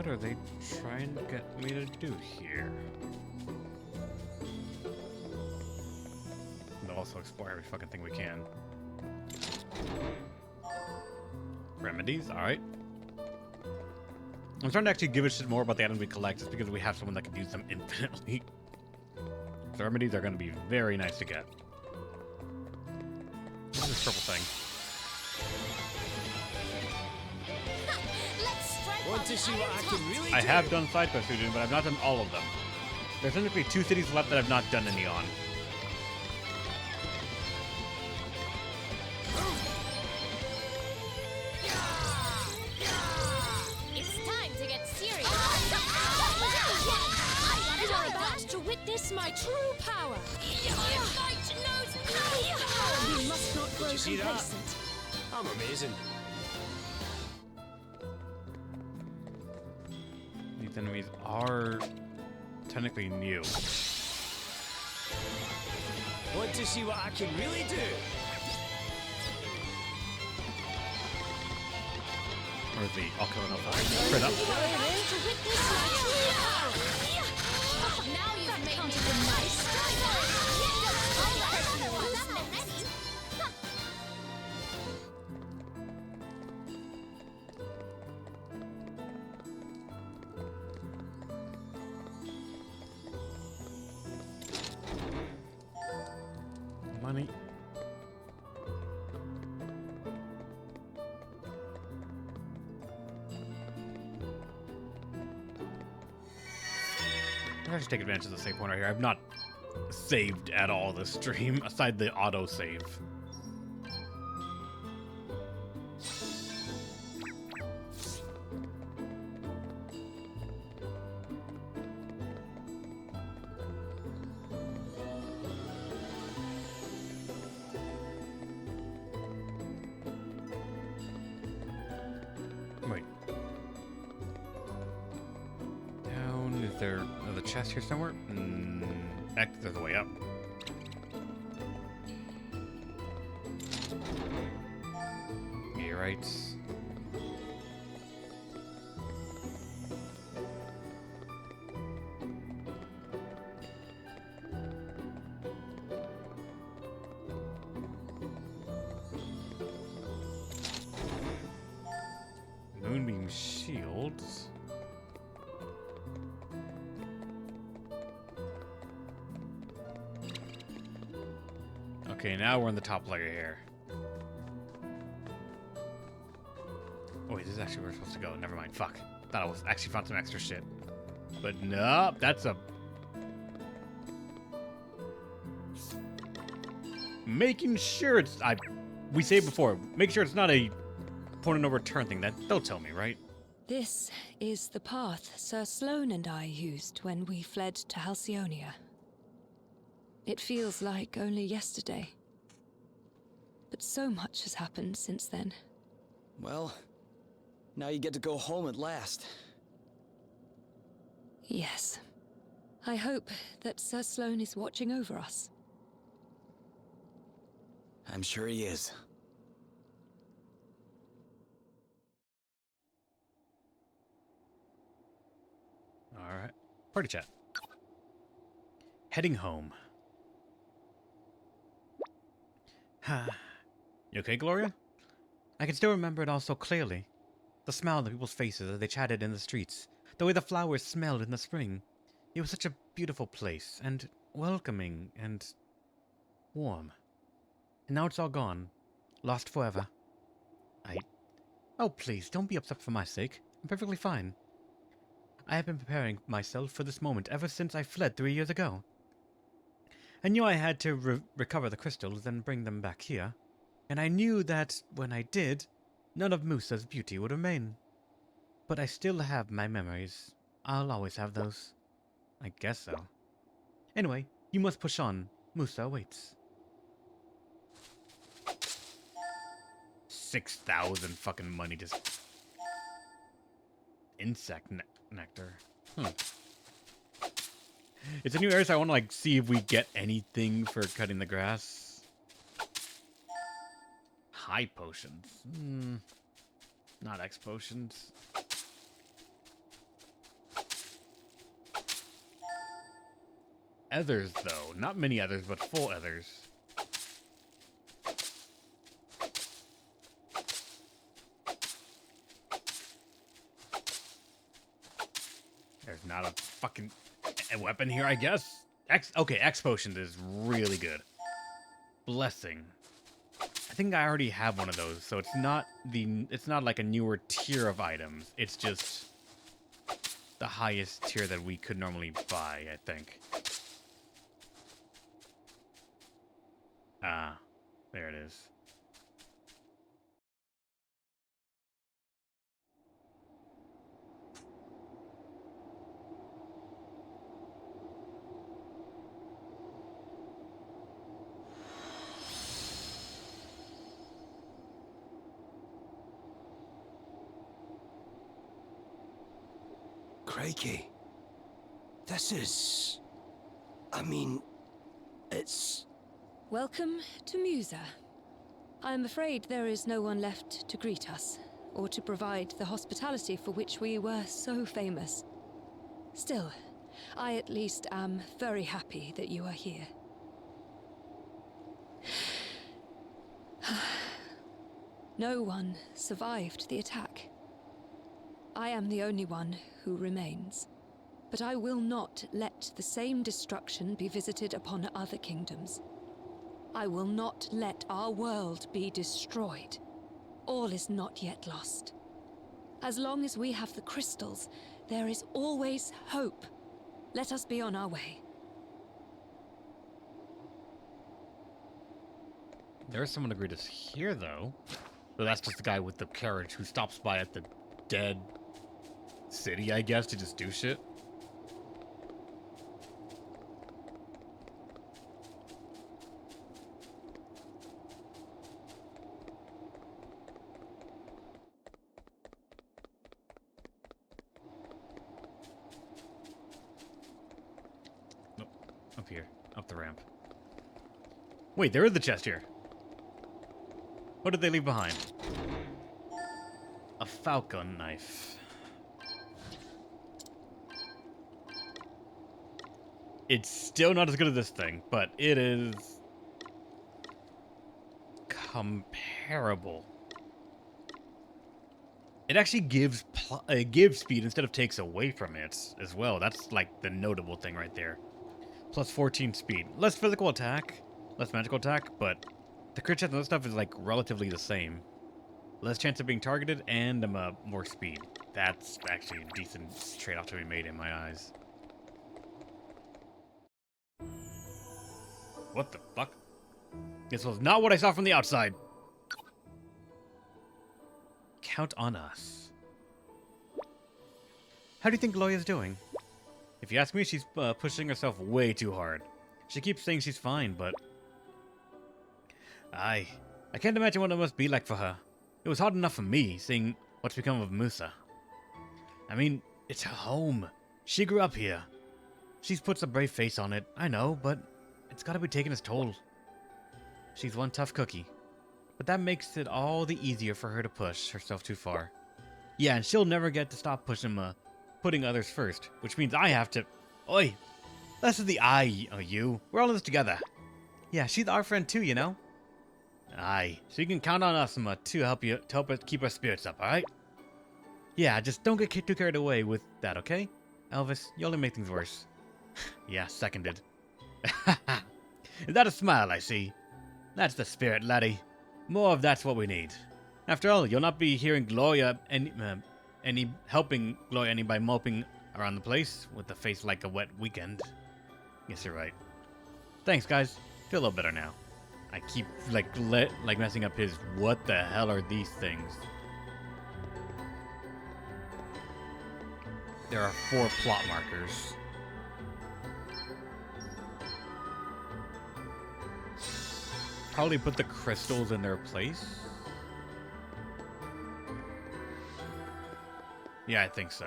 What are they trying to get me to do here? We'll also explore every fucking thing we can. Remedies, alright. I'm starting to actually give a shit more about the items we collect just because we have someone that can use them infinitely. The remedies are going to be very nice to get. What's this purple thing? Want to see what I can really do? I have done side quests, but I've not done all of them. There's technically 2 cities left that I've not done any on. It's time to get serious. You are about to witness my true power. Fight knows no power. We must not grow you see that? complacent. I'm amazing. These enemies are technically new. Want to see what I can really do? Where's the straight up? To witness my true power. Now you've made me the nice. Money. I should take advantage of the save point right here. I've not saved at all this stream, aside the auto save. Wait. Down, is there another chest here somewhere? Heck, there's a way up. Meteorites. Moonbeam shields. Okay, now we're in the top layer here. Oh wait, this is actually where we're supposed to go. Never mind. Fuck. Thought I was actually found some extra shit. But nope, that's a... Making sure it's... We said before, make sure it's not a point of no return thing. They'll tell me, right? This is the path Sir Sloane and I used when we fled to Halcyonia. It feels like only yesterday. But so much has happened since then. Well, now you get to go home at last. Yes. I hope that Sir Sloane is watching over us. I'm sure he is. Alright. Party chat. Heading home. You okay, Gloria? I can still remember it all so clearly. The smile on the people's faces as they chatted in the streets. The way the flowers smelled in the spring. It was such a beautiful place, and welcoming, and warm. And now it's all gone. Lost forever. Oh, please, don't be upset for my sake. I'm perfectly fine. I have been preparing myself for this moment ever since I fled 3 years ago. I knew I had to recover the crystals and bring them back here. And I knew that, when I did, none of Musa's beauty would remain. But I still have my memories. I'll always have those. I guess so. Anyway, you must push on. Musa waits. 6,000 fucking money just... Insect nectar. It's a new area, so I want to like see if we get anything for cutting the grass. High potions. Not X potions. ethers, though. Not many ethers, but full ethers. There's not a fucking weapon here, I guess. Okay, X potions is really good. Blessing. I think I already have one of those, so it's not like a newer tier of items. It's just the highest tier that we could normally buy, I think. Ah, there it is. Crikey. This is... I mean, it's... Welcome to Musa. I am afraid there is no one left to greet us, or to provide the hospitality for which we were so famous. Still, I at least am very happy that you are here. No one survived the attack. I am the only one who remains. But I will not let the same destruction be visited upon other kingdoms. I will not let our world be destroyed. All is not yet lost. As long as we have the crystals, there is always hope. Let us be on our way. There's someone to greet us here, though. So that's just the guy with the carriage who stops by at the dead city, I guess, to just do shit. Nope. Up here. Up the ramp. Wait, there is the chest here. What did they leave behind? A falcon knife. It's still not as good as this thing, but it is comparable. It actually gives speed instead of takes away from it as well. That's like the notable thing right there. Plus 14 speed. Less physical attack, less magical attack, but the crit chance and other stuff is like relatively the same. Less chance of being targeted and more speed. That's actually a decent trade-off to be made in my eyes. What the fuck? This was not what I saw from the outside. Count on us. How do you think Gloya's doing? If you ask me, she's pushing herself way too hard. She keeps saying she's fine, but... I can't imagine what it must be like for her. It was hard enough for me, seeing what's become of Musa. I mean, it's her home. She grew up here. She's put a brave face on it, I know, but it's gotta be taking its toll. She's one tough cookie. But that makes it all the easier for her to push herself too far. Yeah, and she'll never get to stop putting others first, which means I have to... Oi! This is the you. We're all in this together. Yeah, she's our friend too, you know? Aye, so you can count on us, to help us keep our spirits up, alright? Yeah, just don't get too carried away with that, okay? Elvis, you only make things worse. Yeah, seconded. Is that a smile I see? That's the spirit, laddie. More of that's what we need. After all, you'll not be hearing Gloria helping Gloria any by moping around the place with a face like a wet weekend. Guess you're right. Thanks, guys. Feel a little better now. I keep like messing up his what the hell are these things? There are 4 plot markers. Probably put the crystals in their place. Yeah, I think so.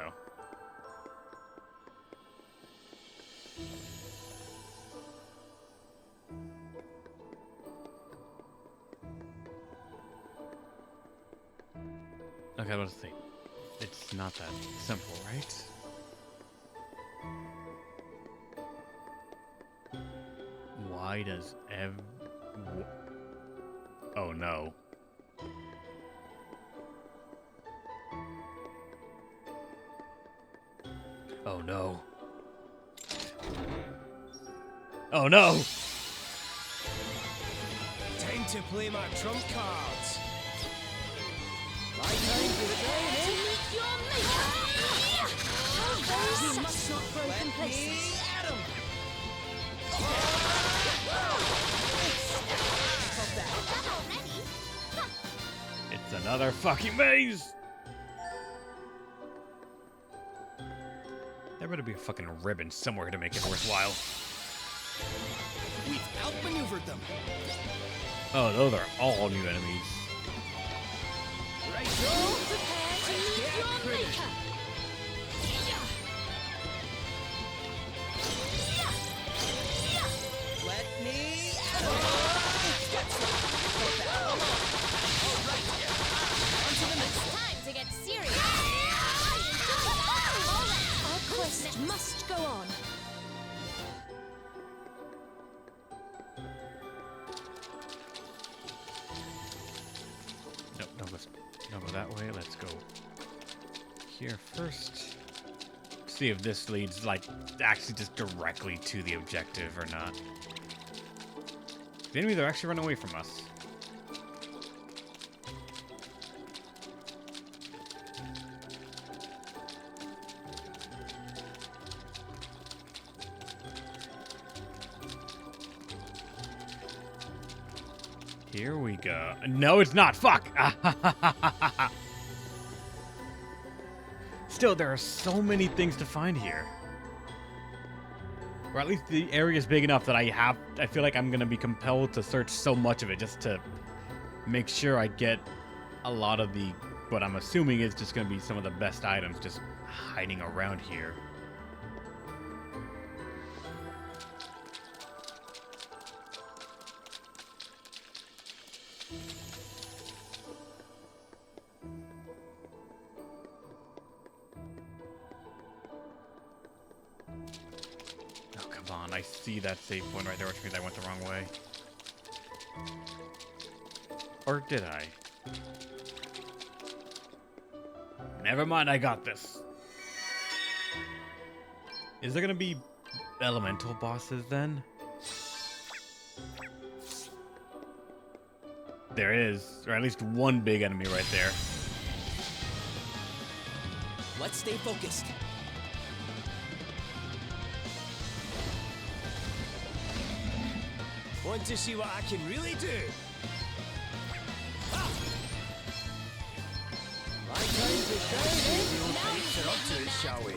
Okay, let's see. It's not that simple, right? Why does Oh no. Oh no. Oh no! Time to play my trump cards. My time to shine, eh? Meet your maker! How very You must not broken let places. me at 'em. It's another fucking maze! There better be a fucking ribbon somewhere to make it worthwhile. We've outmaneuvered them. Oh, those are all new enemies. Right, Prepare to meet your critter. maker! Let me at 'em. Time to get serious! Our quest must go on. Nope, don't go that way. Let's go here first. See if this leads, like, actually just directly to the objective or not. The enemies are actually running away from us. Here we go. No, it's not. Fuck. Still, there are so many things to find here. Or at least the area is big enough that I feel like I'm going to be compelled to search so much of it just to make sure I get a lot of the, what I'm assuming is just going to be some of the best items just hiding around here. Oh, come on. I see that save point right there, which means I went the wrong way. Or did I? Never mind, I got this. Is there gonna be elemental bosses then? There is, or at least one big enemy right there. Let's stay focused. Want to see what I can really do? Ha! My time to shine, eh? We'll fix her up to it, shall we?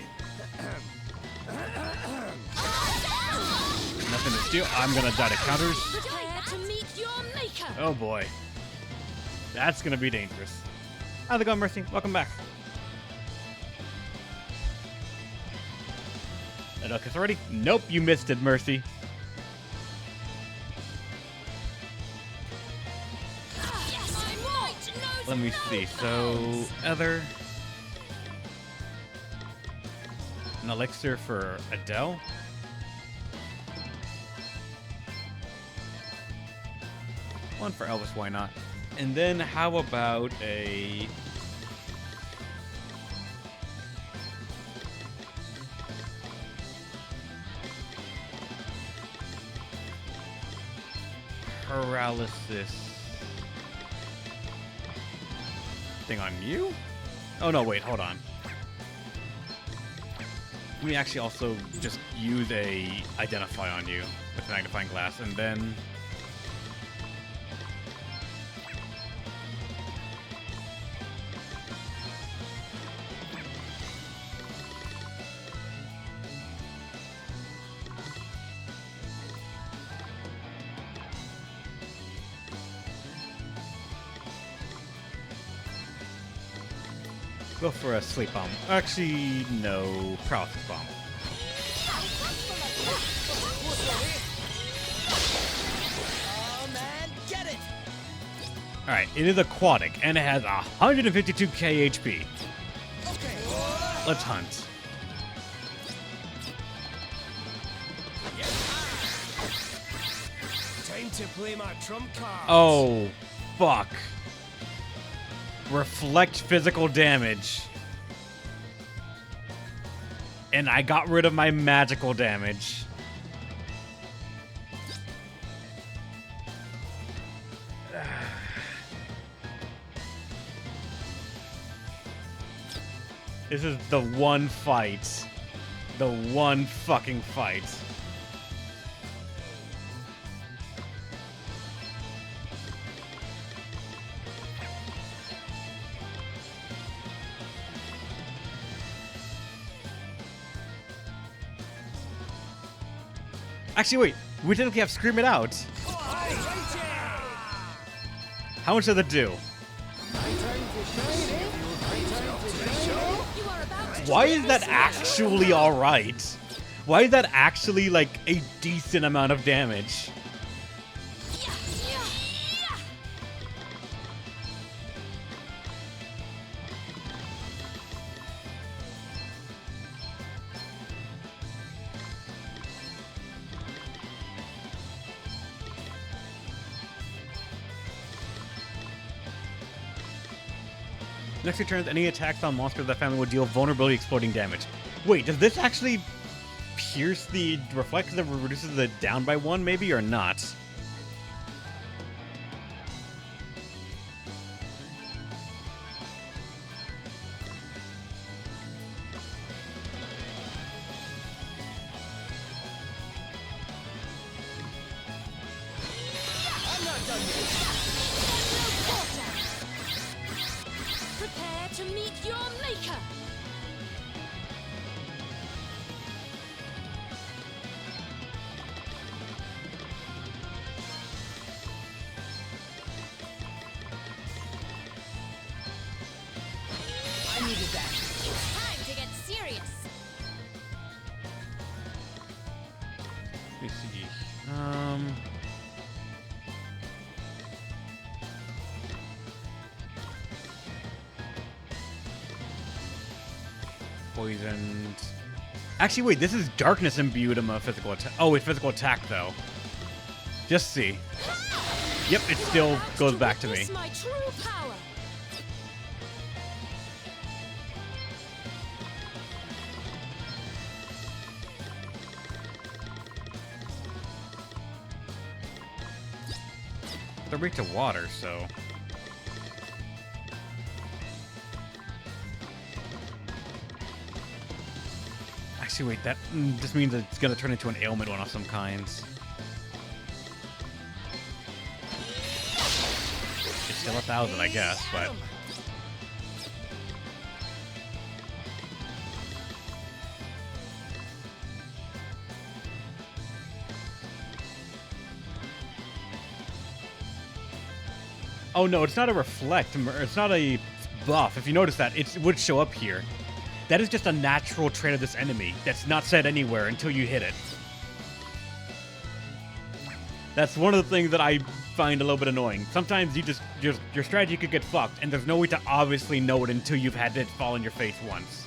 Nothing to steal. I'm gonna die to counters. Prepare to meet your maker! Oh boy. That's gonna be dangerous. How's it going, Mercy? Welcome back. Adelka's ready? Nope, you missed it, Mercy. Yes, I'm right! Let me see. So, Ether. An elixir for Adele. One for Elvis, why not? And then how about a... paralysis thing on you? Oh no, wait, hold on. Let me actually also just use a identify on you with magnifying glass, and then go for a sleep bomb. Actually, no, paralysis bomb. Oh man, get it! Alright, it is aquatic, and it has 152k HP. Okay. Let's hunt. time to play my trump cards. Oh, fuck. Reflect physical damage. And I got rid of my magical damage. This is the one fight. The one fucking fight. Actually, wait. We technically have Scream It Out. How much does it do? You are about to Why is that actually alright? Why is that actually, like, a decent amount of damage? Next turns, any attacks on monsters of that family will deal vulnerability exploding damage. Wait, does this actually pierce the reflect that reduces the down by 1 maybe, or not? prepare to meet your maker. I needed that. It's time to get serious. Let me see. Poisoned. Actually, wait, this is darkness imbued in a physical attack. Oh, it's physical attack, though. Just see. Yep, it still goes back to me. Witness my true power. They're weak to water, so. Actually, wait, that just means it's gonna turn into an ailment one of some kinds. It's still 1,000, I guess, but. Oh no, it's not a reflect. It's not a buff. If you notice that, it would show up here. That is just a natural trait of this enemy that's not said anywhere until you hit it. That's one of the things that I find a little bit annoying. Sometimes your strategy could get fucked, and there's no way to obviously know it until you've had it fall in your face once.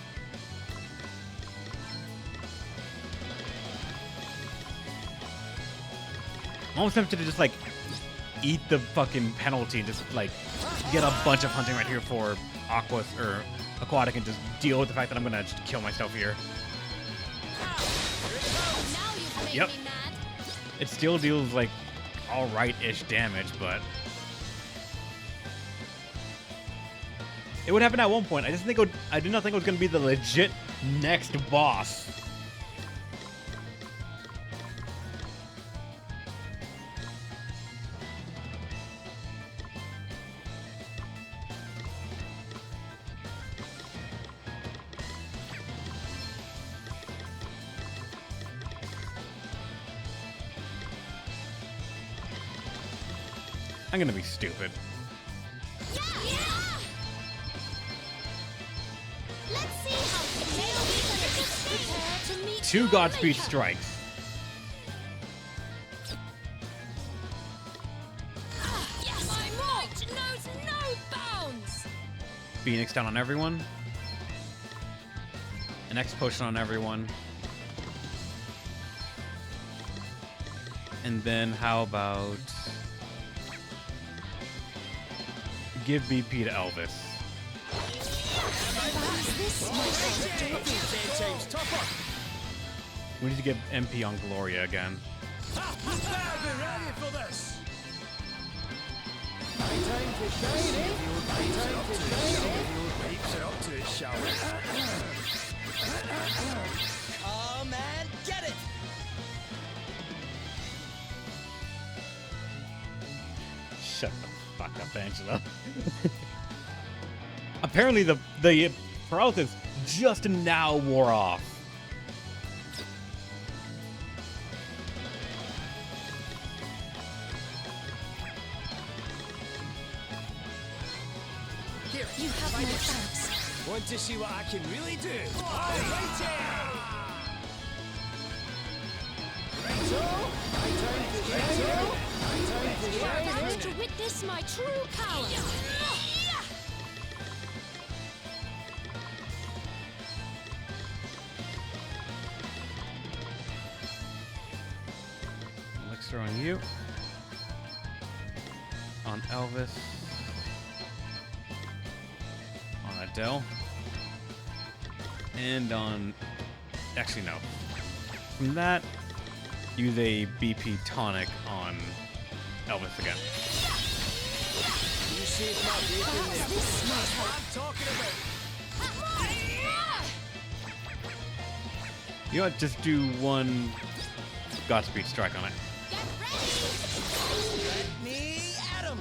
I'm almost tempted to just like eat the fucking penalty and just like get a bunch of hunting right here for aquatic and just deal with the fact that I'm gonna just kill myself here. Now you've made Yep. me mad. It still deals like alright-ish damage, but it would happen at one point. I did not think it was gonna be the legit next boss. I'm gonna be stupid. Yeah! Let's see how prepare to meet 2 your Godspeed maker. strikes. Yes, my might knows no bounds. Phoenix down on everyone. An X potion on everyone. And then how about give BP to Elvis? James, top up. We need to get MP on Gloria again. Better be ready for this. My time to shine, eh? My time to shine, eh? Pipes are up to it, shall we? Come and get it! Shut the fuck up, Angela. Apparently the paralysis just now wore off. Here, You have my thanks. want to see what I can really do? Alrighty! That's to witness my true power. Elixir on you. On Elvis. On Adele. And on... Actually, no. From that, use a BP tonic on Elvis again. You saved my bacon there. That's what I'm talking about. You know what? Just do one Godspeed strike on it. Get ready. Let me at 'em.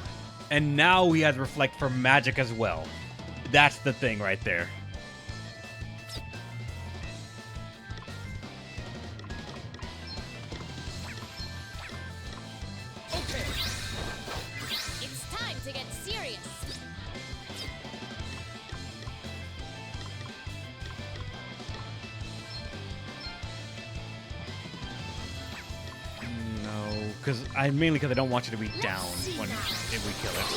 And now he has Reflect for magic as well. That's the thing right there. Okay. It's time to get serious. No, because mainly because I don't want you to be down when if we kill it.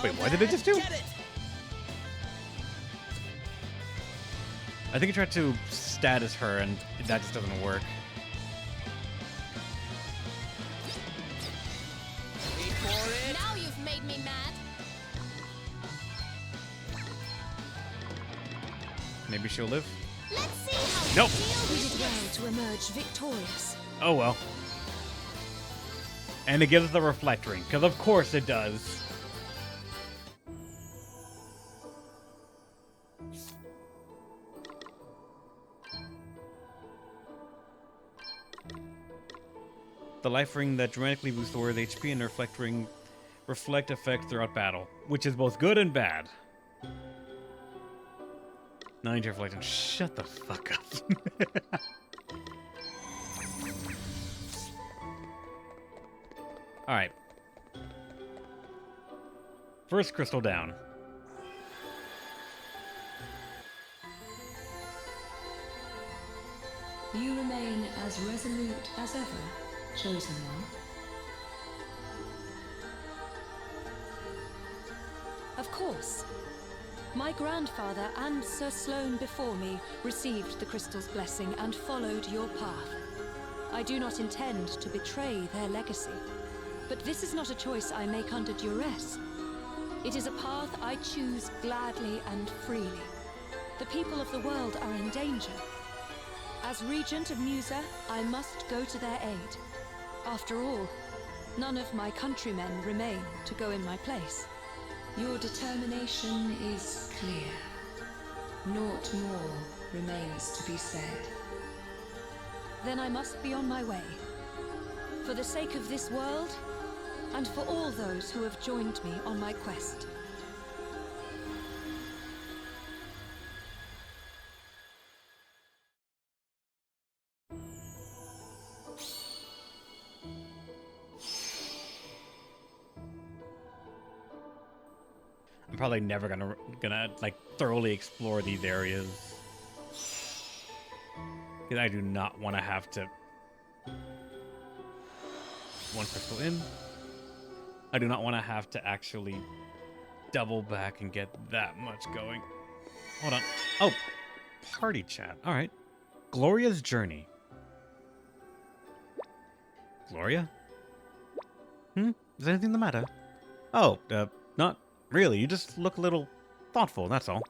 Wait, what did it just do? Get it! I think it tried to status her, and that just doesn't work. Wait for it! Now you've made me mad. Maybe she'll live. Let's see how Nope. you deal with it. Well to emerge victorious. Oh well. And it gives us the reflect ring, because of course it does. The life ring that dramatically boosts the warrior's HP, and the reflect ring reflect effect throughout battle, which is both good and bad. 9 to reflect and shut the fuck up. Alright. First crystal down. You remain as resolute as ever, chosen one. Of course. My grandfather and Sir Sloane before me received the crystal's blessing and followed your path. I do not intend to betray their legacy, but this is not a choice I make under duress. It is a path I choose gladly and freely. The people of the world are in danger. As Regent of Musa, I must go to their aid. After all, none of my countrymen remain to go in my place. Your determination is clear. Naught more remains to be said. Then I must be on my way. For the sake of this world, and for all those who have joined me on my quest. I'm probably never gonna like thoroughly explore these areas. Because I do not want to have to... One crystal in. I do not want to have to actually double back and get that much going. Hold on. Oh, party chat. All right. Gloria's Journey. Gloria? Is anything the matter? Oh, not really. You just look a little thoughtful, that's all.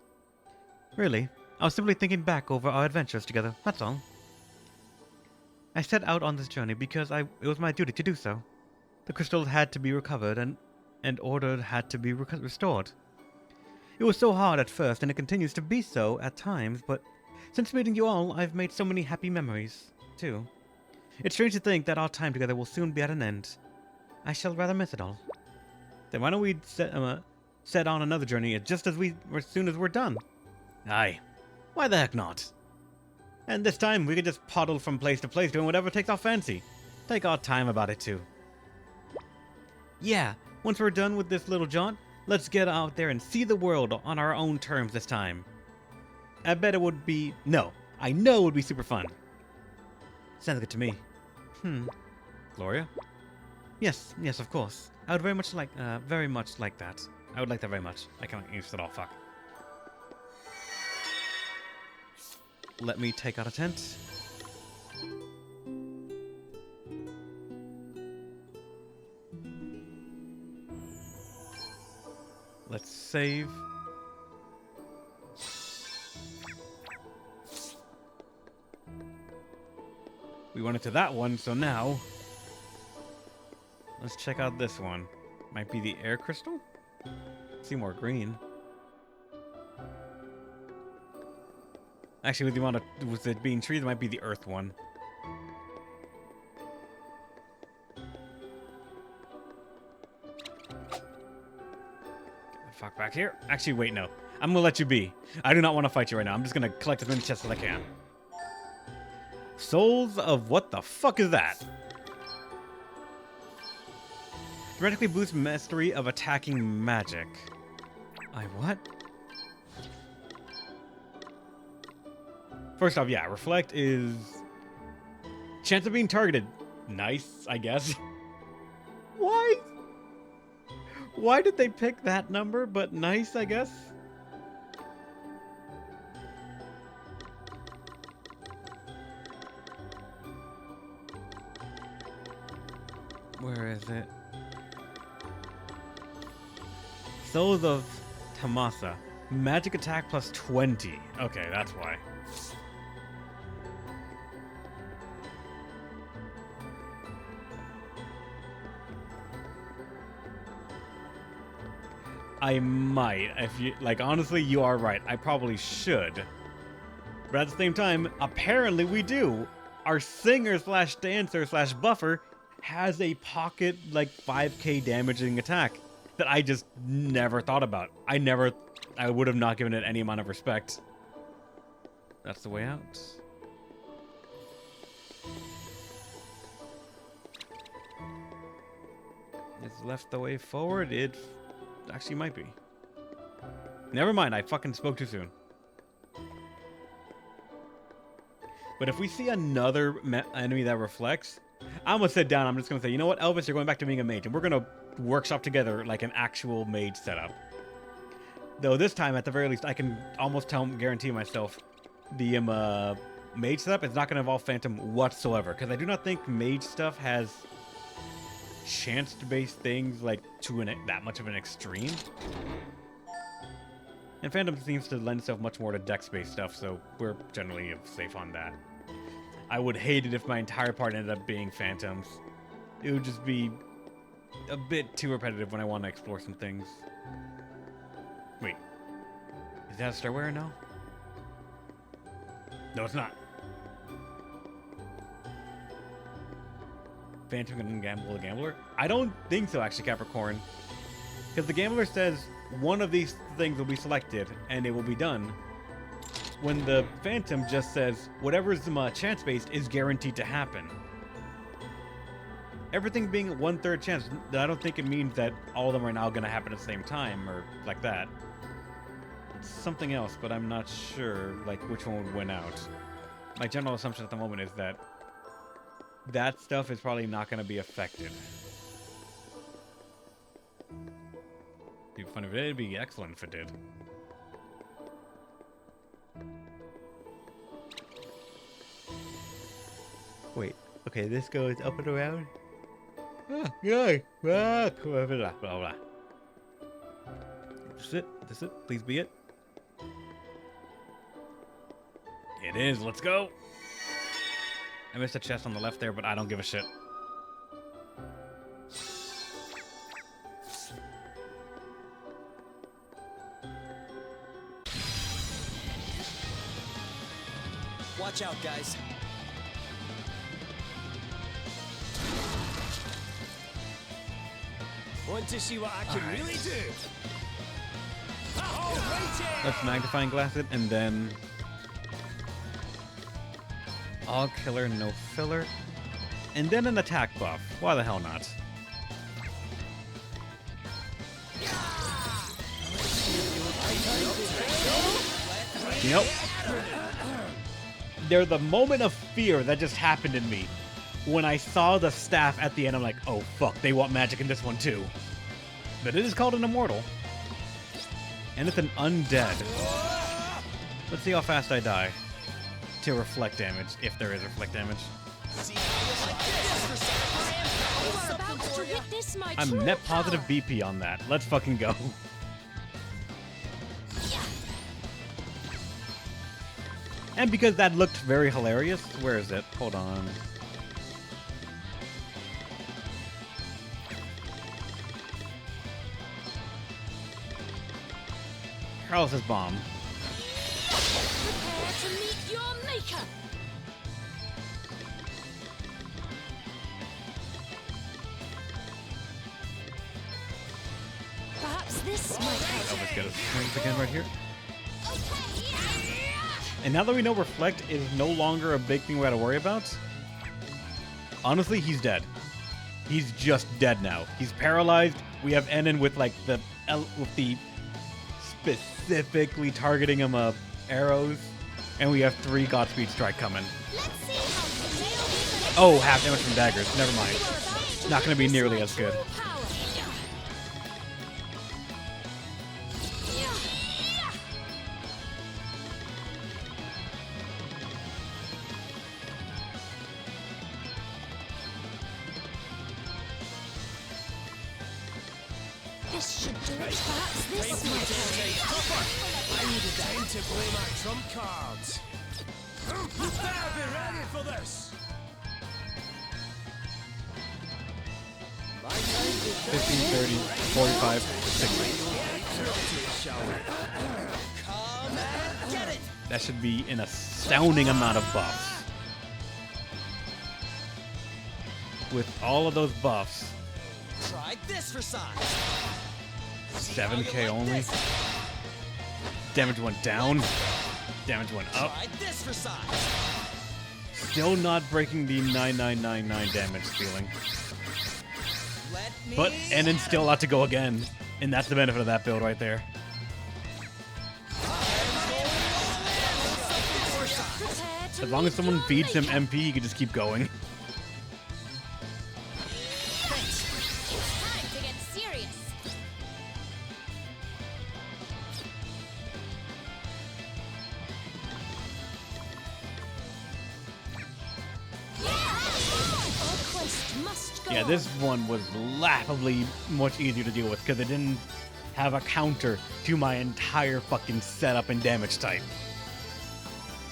Really, I was simply thinking back over our adventures together, that's all. I set out on this journey because it was my duty to do so. The crystal had to be recovered and order had to be restored. It was so hard at first, and it continues to be so at times, but since meeting you all, I've made so many happy memories, too. It's strange to think that our time together will soon be at an end. I shall rather miss it all. Then why don't we set on another journey just as soon as we're done? Aye. Why the heck not? And this time, we could just poddle from place to place doing whatever takes our fancy. Take our time about it, too. Yeah, once we're done with this little jaunt, let's get out there and see the world on our own terms this time. I bet it would be... No, I know it would be super fun. Sounds good to me. Gloria? Yes, of course. I would very much like that. I would like that very much. I can't use it all, fuck. Let me take out a tent. Let's save. We went into that one, so now let's check out this one. Might be the air crystal? See more green. Actually, with it being trees, it might be the earth one. Fuck back here. Actually, wait, no. I'm gonna let you be. I do not want to fight you right now. I'm just gonna collect as many chests as I can. Souls of what the fuck is that? Dramatically boosts mastery of attacking magic. What? First off, yeah, reflect is chance of being targeted. Nice, I guess. Why? Why did they pick that number? But nice, I guess. Where is it? Souls of Tamasa. Magic attack plus 20. Okay, that's why. I might. If you like, honestly, you are right. I probably should. But at the same time, apparently we do. Our singer slash dancer slash buffer has a pocket like 5k damaging attack that I just never thought about. I would have not given it any amount of respect. That's the way out. Is left the way forward? It actually might be. Never mind, I fucking spoke too soon. But if we see another enemy that reflects, I'm gonna sit down. I'm just gonna say, you know what, Elvis, you're going back to being a mage, and we're gonna workshop together like an actual mage setup. Though this time, at the very least, I can almost guarantee myself the mage setup is not gonna involve Phantom whatsoever, because I do not think mage stuff has chance-based things like to that much of an extreme. And Phantom seems to lend itself much more to dex-based stuff, so we're generally safe on that. I would hate it if my entire part ended up being Phantoms. It would just be a bit too repetitive when I want to explore some things. Wait. Is that a stairway now? No, it's not. Phantom can gamble a gambler? I don't think so, actually, Capricorn. Because the gambler says one of these things will be selected, and it will be done. When the Phantom just says whatever is chance-based is guaranteed to happen. Everything being a 1/3 chance, I don't think it means that all of them are now going to happen at the same time, or like that. It's something else, but I'm not sure like which one would win out. My general assumption at the moment is that that stuff is probably not going to be affected. It'd be fun if it did. It'd be excellent if it did. Wait, okay, this goes up and around? Yeah. Blah, blah, blah, blah. This it. This it. Please be it. It is. Let's go. I missed a chest on the left there, but I don't give a shit. Watch out, guys. Want to see what I can really do? Oh, right. Let's magnifying glass it, and then all killer, no filler, and then an attack buff. Why the hell not? Yep. There's the moment of fear that just happened in me when I saw the staff at the end. I'm like, oh fuck, they want magic in this one too. But it is called an immortal. And it's an undead. Let's see how fast I die to reflect damage, if there is reflect damage. You're about to witness my I'm true net power. positive BP on that. Let's fucking go. And because that looked very hilarious, where is it? Hold on. Carlos's bomb. Prepare to meet your maker. Perhaps this might help. Let's get his strength again right here. Okay. And now that we know reflect is no longer a big thing we gotta worry about, honestly, he's dead. He's just dead now. He's paralyzed. We have Enon with like the specifically targeting him arrows, and we have 3 Godspeed Strike coming. Let's see how you nail this. Oh, half damage from daggers. Never mind. You are about to Not gonna be witness nearly my as good. true power. This should do it. Perhaps this might help. I needed time to play my trump cards. You better be ready for this. My time to 15, 30, 45, 60. Come and get it. That should be an astounding amount of buffs. With all of those buffs, Try this for size. 7k only. Damage went down. Damage went up. Try this for size. Still not breaking the 9999 damage ceiling. Let me. But Enon's still allowed to go again. And that's the benefit of that build right there. Prepare to As long as meet someone your feeds him maker. MP, he can just keep going. It's time to get serious. Our quest must go Yeah, this one was laughably much easier to deal with because it didn't have a counter to my entire fucking setup and damage type.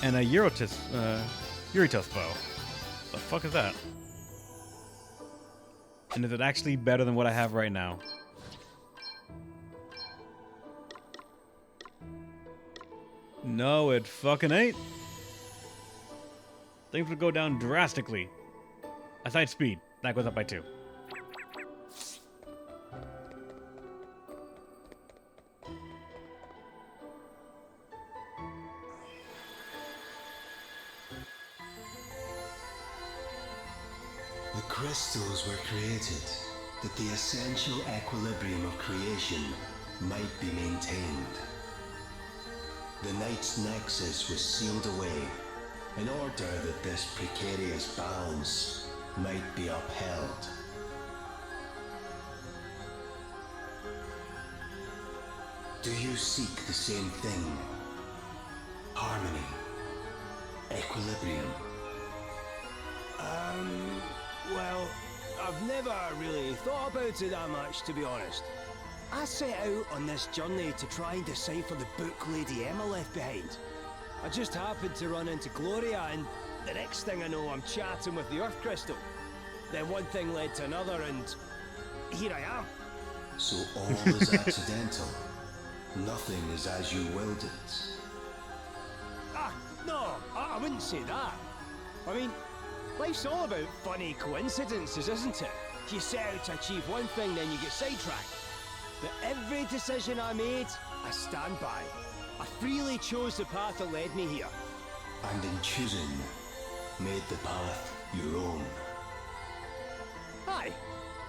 And a Yuritos bow. The fuck is that? And is it actually better than what I have right now? No, it fucking ain't. Things would go down drastically. Aside speed, that goes up by 2. The crystals were created that the essential equilibrium of creation might be maintained. The Night's Nexus was sealed away in order that this precarious balance might be upheld. Do you seek the same thing? Harmony, equilibrium. Well, I've never really thought about it that much, to be honest. I set out on this journey to try and decipher the book Lady Emma left behind. I just happened to run into Gloria, and the next thing I know, I'm chatting with the Earth Crystal. Then one thing led to another, and here I am. So all is accidental. Nothing is as you willed it. Ah, no, I wouldn't say that. I mean, life's all about funny coincidences, isn't it? You set out to achieve one thing, then you get sidetracked. But every decision I made, I stand by. I freely chose the path that led me here. And in choosing, made the path your own. Aye,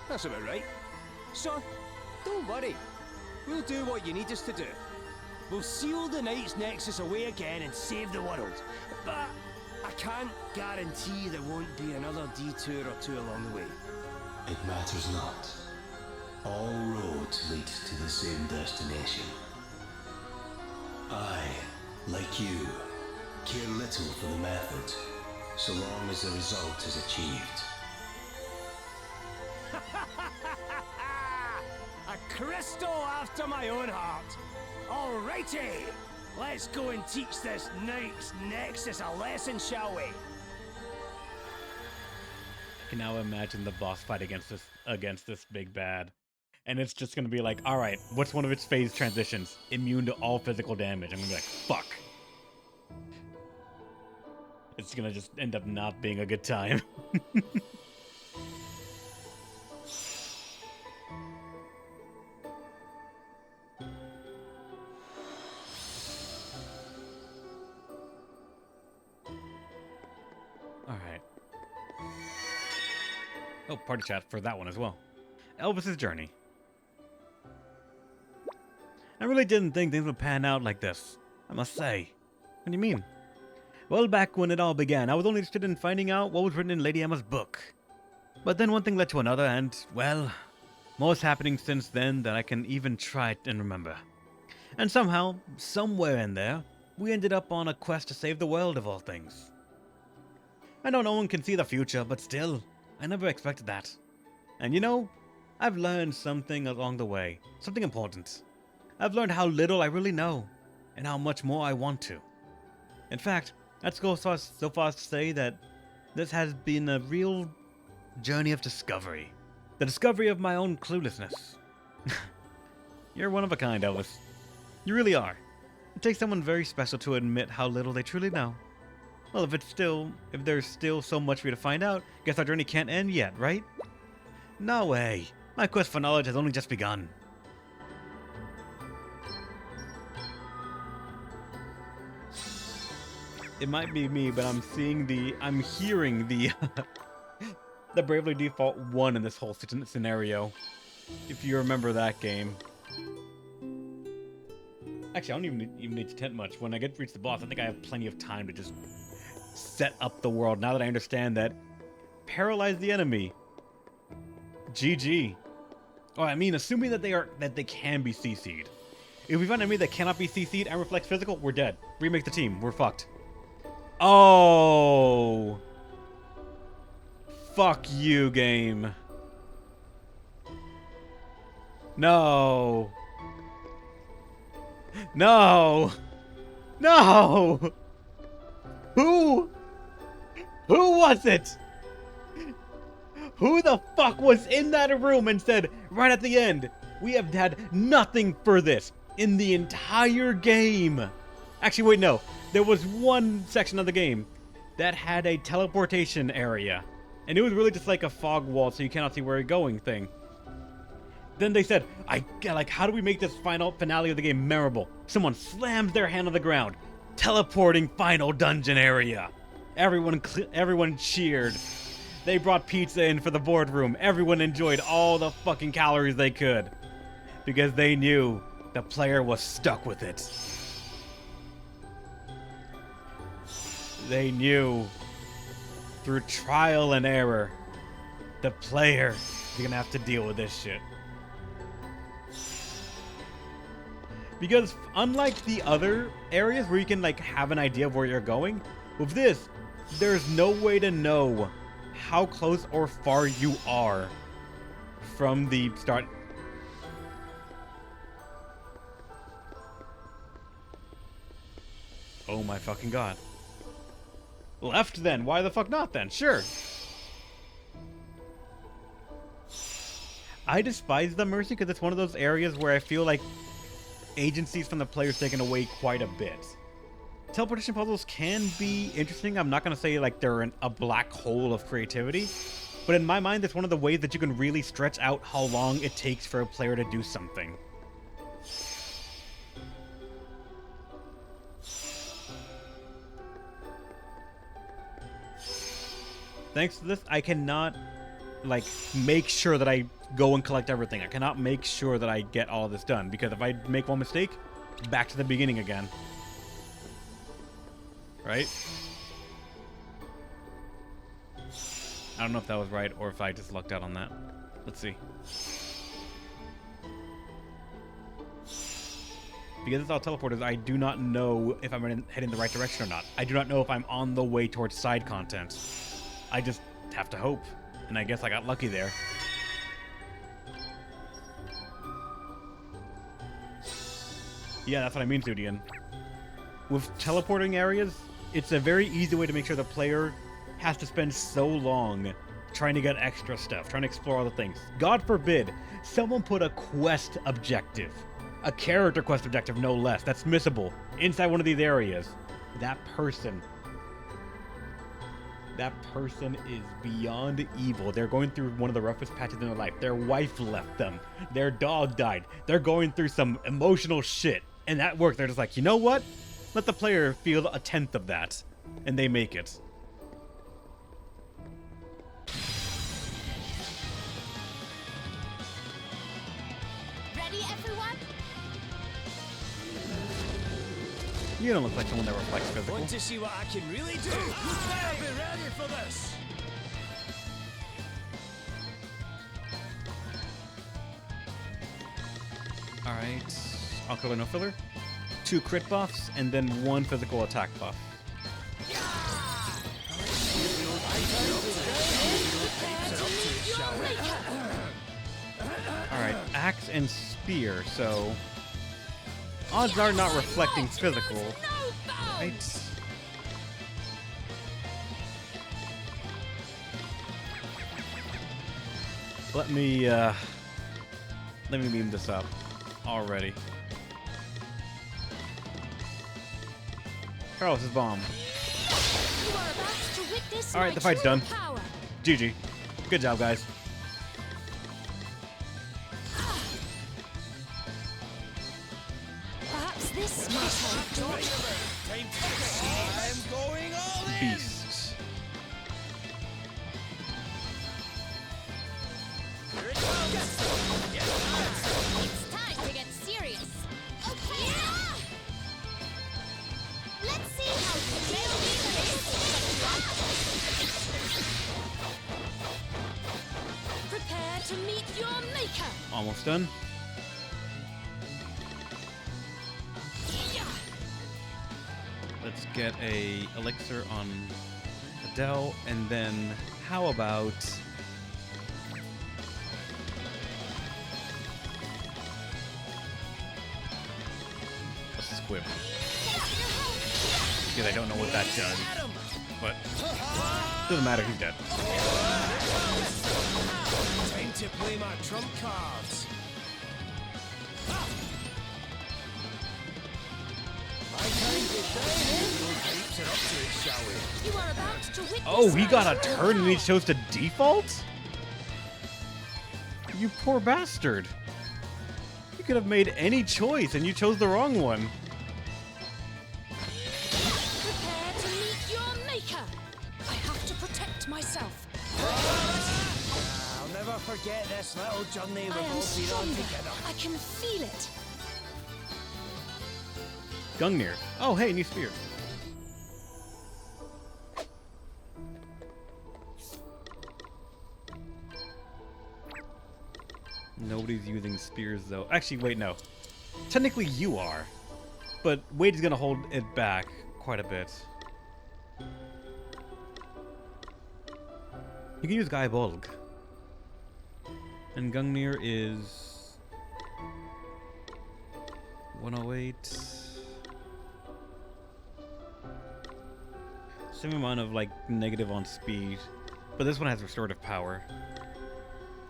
that's about right. So, don't worry. We'll do what you need us to do. We'll seal the Knight's Nexus away again and save the world. But I can't guarantee there won't be another detour or two along the way. It matters not. All roads lead to the same destination. I, like you, care little for the method, so long as the result is achieved. A crystal after my own heart. Alrighty, let's go and teach this Knight's Nexus a lesson, shall we? I can now imagine the boss fight against this big bad. And it's just gonna be like, alright, what's one of its phase transitions? Immune to all physical damage. I'm gonna be like, fuck. It's gonna just end up not being a good time. Alright. Oh, party chat for that one as well. Elvis's journey. I really didn't think things would pan out like this, I must say. What do you mean? Well, back when it all began, I was only interested in finding out what was written in Lady Emma's book. But then one thing led to another, and, well, more has happening since then than I can even try and remember. And somehow, somewhere in there, we ended up on a quest to save the world of all things. I know no one can see the future, but still, I never expected that. And you know, I've learned something along the way, something important. I've learned how little I really know, and how much more I want to. In fact, I'd go so far as to say that this has been a real journey of discovery. The discovery of my own cluelessness. You're one of a kind, Elvis. You really are. It takes someone very special to admit how little they truly know. Well, if there's still so much for you to find out, guess our journey can't end yet, right? No way. My quest for knowledge has only just begun. It might be me, but I'm hearing the the Bravely Default 1 in this whole scenario. If you remember that game. Actually, I don't even need to tent much. When I reach the boss, I think I have plenty of time to just set up the world. Now that I understand that, paralyze the enemy. GG. Oh, I mean, assuming that they can be CC'd. If we find an enemy that cannot be CC'd and reflects physical, we're dead. Remake the team. We're fucked. Oh. Fuck you, game. No. No. No. Who was it? Who the fuck was in that room and said, right at the end, we have had nothing for this in the entire game? Actually, wait, no. There was one section of the game that had a teleportation area. And it was really just like a fog wall so you cannot see where you're going thing. Then they said, how do we make this finale of the game memorable? Someone slams their hand on the ground. Teleporting final dungeon area. Everyone cheered. They brought pizza in for the boardroom. Everyone enjoyed all the fucking calories they could. Because they knew the player was stuck with it. They knew through trial and error the player is gonna have to deal with this shit. Because unlike the other areas where you can have an idea of where you're going, with this, there's no way to know how close or far you are from the start. Oh my fucking god. Left then? Why the fuck not then? Sure. I despise the Mercy because it's one of those areas where I feel like agencies from the players taken away quite a bit. Teleportation puzzles can be interesting. I'm not going to say like they're a black hole of creativity, but in my mind, it's one of the ways that you can really stretch out how long it takes for a player to do something. Thanks to this, I cannot like make sure that I go and collect everything. I cannot make sure that I get all of this done, because if I make one mistake, back to the beginning again. Right? I don't know if that was right or if I just lucked out on that. Let's see. Because it's all teleporters, I do not know if I'm heading the right direction or not. I do not know if I'm on the way towards side content. I just have to hope. And I guess I got lucky there. Yeah, that's what I mean, Zudian. With teleporting areas, it's a very easy way to make sure the player has to spend so long trying to get extra stuff, trying to explore all the things. God forbid, someone put a quest objective, a character quest objective no less, that's missable inside one of these areas. That person is beyond evil. They're going through one of the roughest patches in their life. Their wife left them. Their dog died. They're going through some emotional shit. And at work, they're just like, you know what? Let the player feel a tenth of that. And they make it. Ready, everyone? You don't look like someone that reflects physical. Want to see what I can really do? You better be ready for this! Alright. Alkali no filler. 2 crit buffs, and then 1 physical attack buff. Alright, axe and spear, so odds are not reflecting physical. Right. Let me beam this up already. Carlos's bomb. You are about to witness All right, my the fight's true done. power. GG. Good job, guys. Perhaps this might help. I'm going all in! Beast. It's time to get serious. Okay. Yeah. Let's see how you prepare to meet your maker. Almost done. Let's get a elixir on Adele, and then how about a squib? Because I don't know what that does, but doesn't matter. He's dead. Time to play my trump cards. My time to shine. Those grapes are up to it, shall we? You are about to witness Oh, he my got a true turn and he power. chose to default? You poor bastard. You could have made any choice and you chose the wrong one. Prepare to meet your maker. I have to protect myself. I'll never forget this little journey we've I am all been on stronger. together. I can feel it. Gungnir. Oh, hey, new spear. Nobody's using spears, though. Actually, wait, no. Technically, you are. But Wade is going to hold it back quite a bit. You can use Guy Bolg. And Gungnir is 108. Same amount of like negative on speed. But this one has restorative power.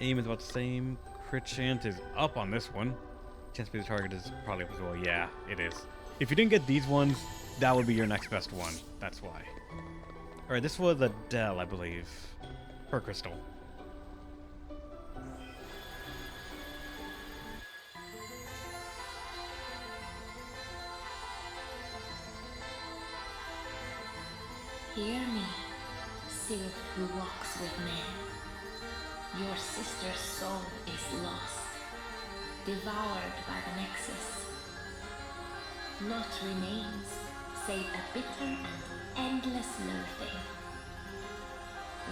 Aim is about the same. Crit chance is up on this one. Chance to be the target is probably up as well. Yeah, it is. If you didn't get these ones, that would be your next best one. That's why. Alright, this was a Dell, I believe. Per crystal. Hear me, Sylph who walks with men. Your sister's soul is lost, devoured by the Nexus. Naught remains save a bitter and endless loathing.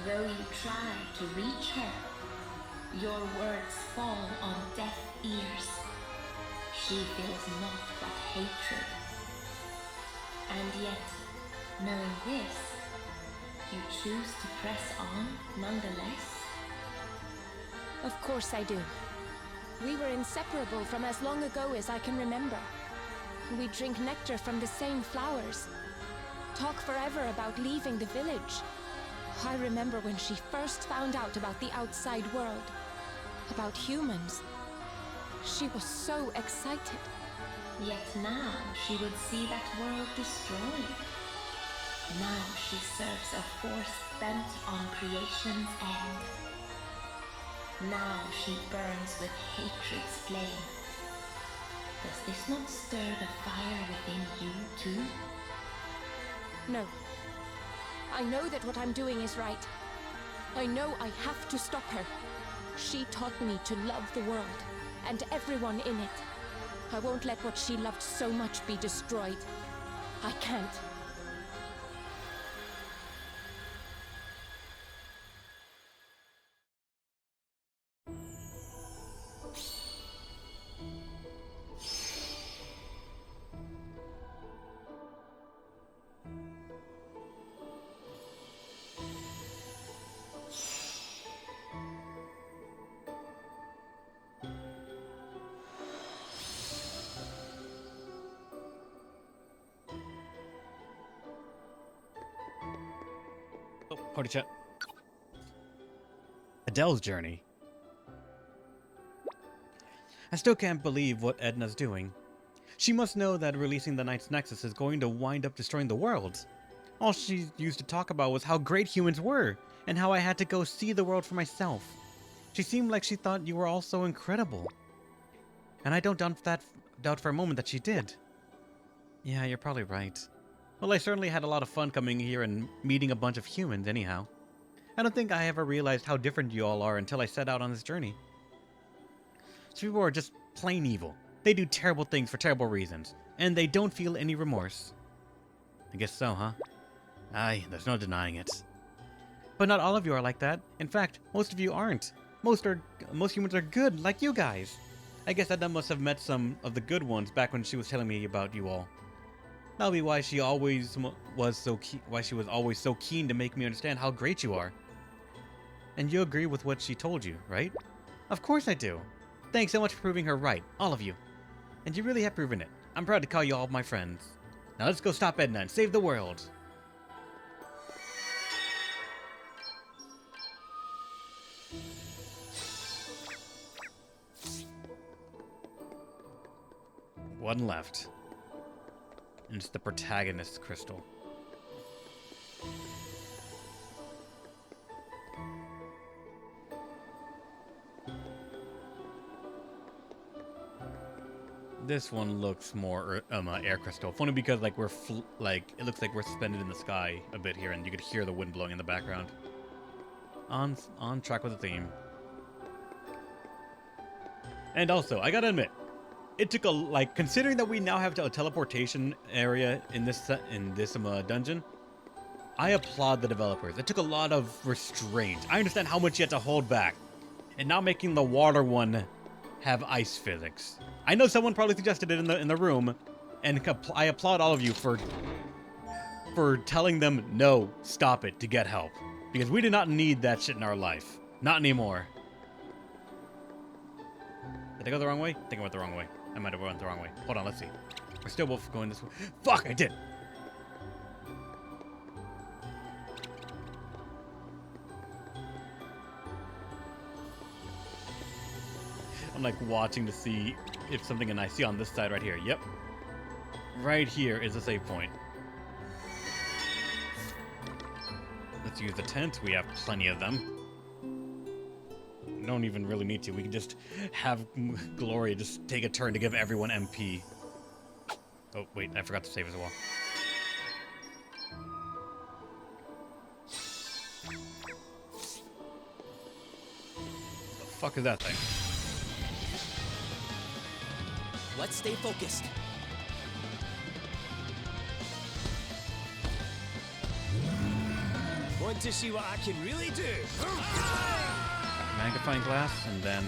Though you try to reach her, your words fall on deaf ears. She feels naught but hatred. And yet, knowing this, you choose to press on nonetheless? Of course I do. We were inseparable from as long ago as I can remember. We drink nectar from the same flowers. Talk forever about leaving the village. I remember when she first found out about the outside world. About humans. She was so excited. Yet now she would see that world destroyed. Now she serves a force bent on creation's end. Now she burns with hatred's flame. Does this not stir the fire within you too? No. I know that what I'm doing is right. I know I have to stop her. She taught me to love the world, and everyone in it. I won't let what she loved so much be destroyed. I can't. Oh, party chat. Adele's journey. I still can't believe what Edna's doing. She must know that releasing the Knight's Nexus is going to wind up destroying the world. All she used to talk about was how great humans were, and how I had to go see the world for myself. She seemed like she thought you were all so incredible. And I don't doubt for a moment that she did. Yeah, you're probably right. Well, I certainly had a lot of fun coming here and meeting a bunch of humans anyhow. I don't think I ever realized how different you all are until I set out on this journey. Some people are just plain evil. They do terrible things for terrible reasons, and they don't feel any remorse. I guess so, huh? Aye, there's no denying it. But not all of you are like that. In fact, most of you aren't. Most humans are good, like you guys. I guess Edna must have met some of the good ones back when she was telling me about you all. That'll be why she always was so keen to make me understand how great you are. And you agree with what she told you, right? Of course I do. Thanks so much for proving her right, all of you. And you really have proven it. I'm proud to call you all my friends. Now let's go stop Edna and save the world. One left. And it's the protagonist's crystal. This one looks more air crystal. Funny because like it looks like we're suspended in the sky a bit here, and you could hear the wind blowing in the background. On track with the theme. And also, I gotta admit, it took considering that we now have a teleportation area in this dungeon, I applaud the developers. It took a lot of restraint. I understand how much you had to hold back, and now making the water one have ice physics. I know someone probably suggested it in the room, and I applaud all of you for telling them no, stop it, to get help. Because we do not need that shit in our life. Not anymore. Did I go the wrong way? I think I went the wrong way. I might have went the wrong way. Hold on, let's see. We're still both going this way. Fuck, I did! I'm like watching to see if something, and I see on this side right here. Yep. Right here is a save point. Let's use the tent. We have plenty of them. We don't even really need to. We can just have Gloria just take a turn to give everyone MP. Oh, wait. I forgot to save as well. The fuck is that thing? Let's stay focused. Want to see what I can really do? Magnifying glass, and then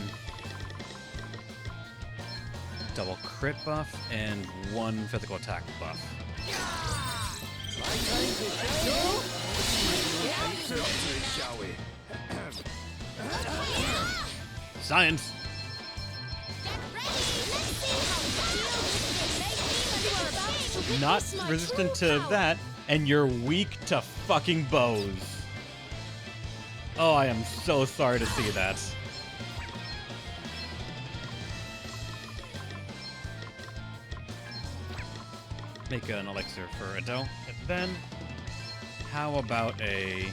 double crit buff and 1 physical attack buff. Shall we? Science! Not resistant to that, and you're weak to fucking bows. Oh, I am so sorry to see that. Make an elixir for Adele. And then, how about a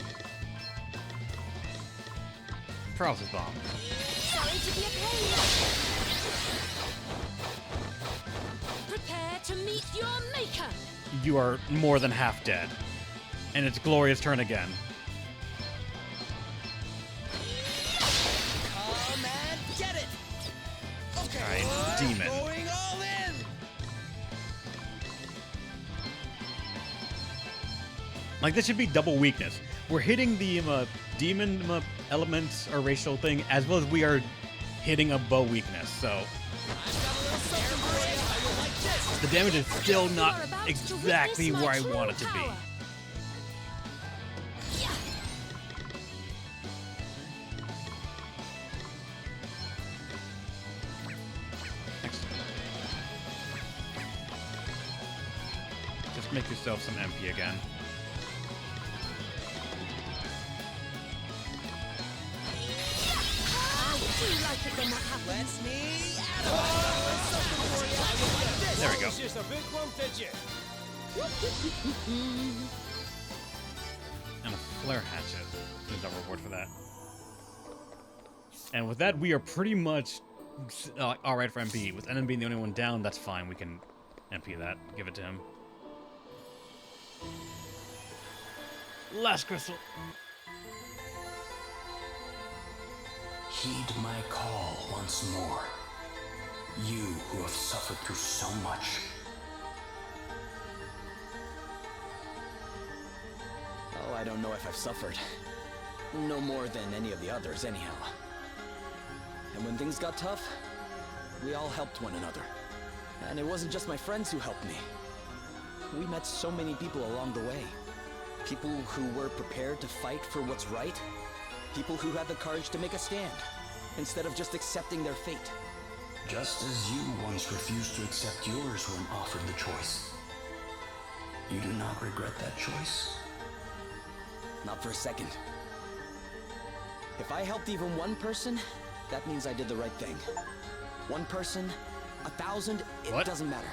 paralysis bomb? Sorry to be a pain. Prepare to meet your maker. You are more than half dead. And it's Gloria's turn again. Come and get it. Okay. Alright, demon. Going all in. Like, this should be double weakness. We're hitting the demon elements or racial thing, as well as we are hitting a bow weakness, so... I've got a little something for you. I will like this. The damage is still not You are about to exactly witness where I my want it true to be. power. Just make yourself some MP again. I do like it when that happens. Let's me at it. I've got a little something for you. I will like this. There we go. It's just a bookworm fidget. And a flare hatchet. There's a reward for that. And with that, we are pretty much alright for MP. With NN being the only one down, that's fine. We can MP that. Give it to him. Last crystal. Heed my call once more. You who have suffered through so much. Oh, I don't know if I've suffered. No more than any of the others, anyhow. And when things got tough, we all helped one another. And it wasn't just my friends who helped me. We met so many people along the way. People who were prepared to fight for what's right. People who had the courage to make a stand, instead of just accepting their fate. Just as you once refused to accept yours when offered the choice. You do not regret that choice? Not for a second. If I helped even one person, that means I did the right thing. One person, 1,000, it What? doesn't matter.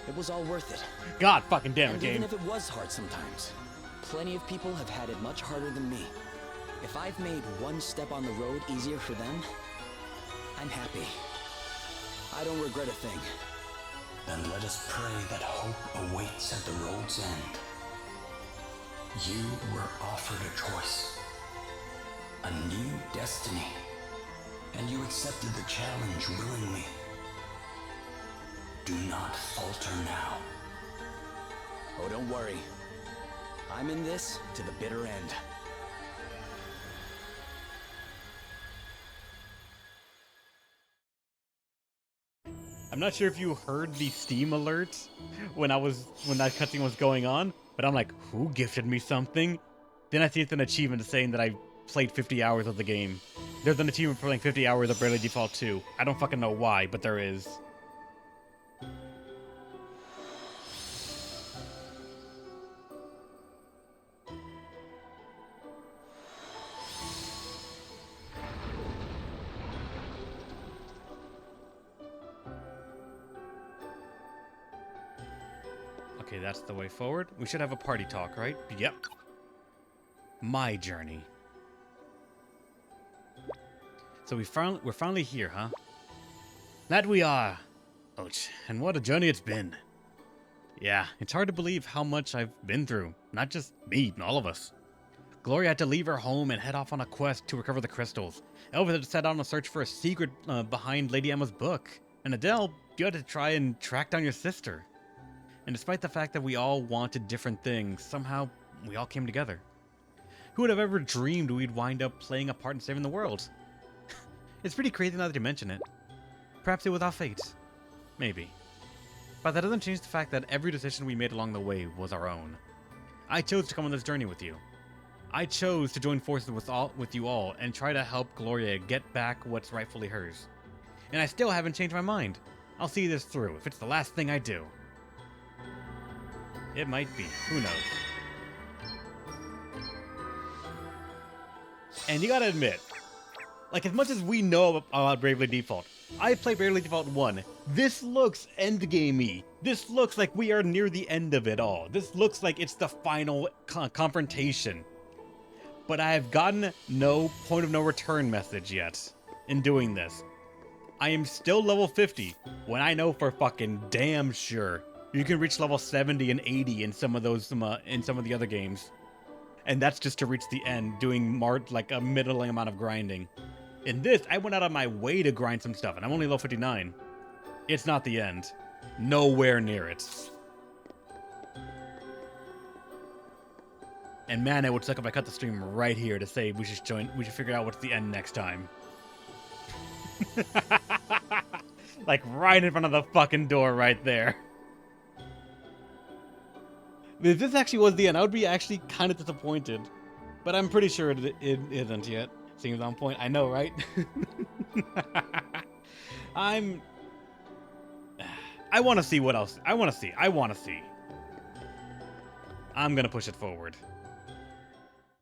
It was all worth it. God fucking damn it, And game. even if it was hard sometimes, plenty of people have had it much harder than me. If I've made one step on the road easier for them, I'm happy. I don't regret a thing. Then let us pray that hope awaits at the road's end. You were offered a choice. A new destiny. And you accepted the challenge willingly. Do not falter now. Oh, don't worry. I'm in this to the bitter end. I'm not sure if you heard the Steam alerts when that cutscene was going on, but I'm like, who gifted me something? Then I see it's an achievement saying that I played 50 hours of the game. There's an achievement for playing 50 hours of Bravely Default 2. I don't fucking know why, but there is. Okay, that's the way forward. We should have a party talk, right? Yep. My journey. So we're finally here, huh? That we are. Ouch. And what a journey it's been. Yeah, it's hard to believe how much I've been through. Not just me, all of us. Gloria had to leave her home and head off on a quest to recover the crystals. Elvis had to set out on a search for a secret behind Lady Emma's book. And Adele, you had to try and track down your sister. And despite the fact that we all wanted different things, somehow we all came together. Who would have ever dreamed we'd wind up playing a part in saving the world? It's pretty crazy now that you mention it. Perhaps it was our fate. Maybe. But that doesn't change the fact that every decision we made along the way was our own. I chose to come on this journey with you. I chose to join forces with you all and try to help Gloria get back what's rightfully hers. And I still haven't changed my mind. I'll see this through if it's the last thing I do. It might be. Who knows? And you gotta admit, like, as much as we know about Bravely Default, I played Bravely Default 1. This looks endgamey. This looks like we are near the end of it all. This looks like it's the final confrontation. But I have gotten no point of no return message yet in doing this. I am still level 50 when I know for fucking damn sure you can reach level 70 and 80 in some of those in some of the other games. And that's just to reach the end, doing like a middling amount of grinding. In this, I went out of my way to grind some stuff, and I'm only level 59. It's not the end. Nowhere near it. And man, it would suck if I cut the stream right here to say we should figure out what's the end next time. Like right in front of the fucking door right there. If this actually was the end, I would be actually kind of disappointed. But I'm pretty sure it isn't yet. Seems on point. I know, right? I want to see what else. I want to see. I'm going to push it forward.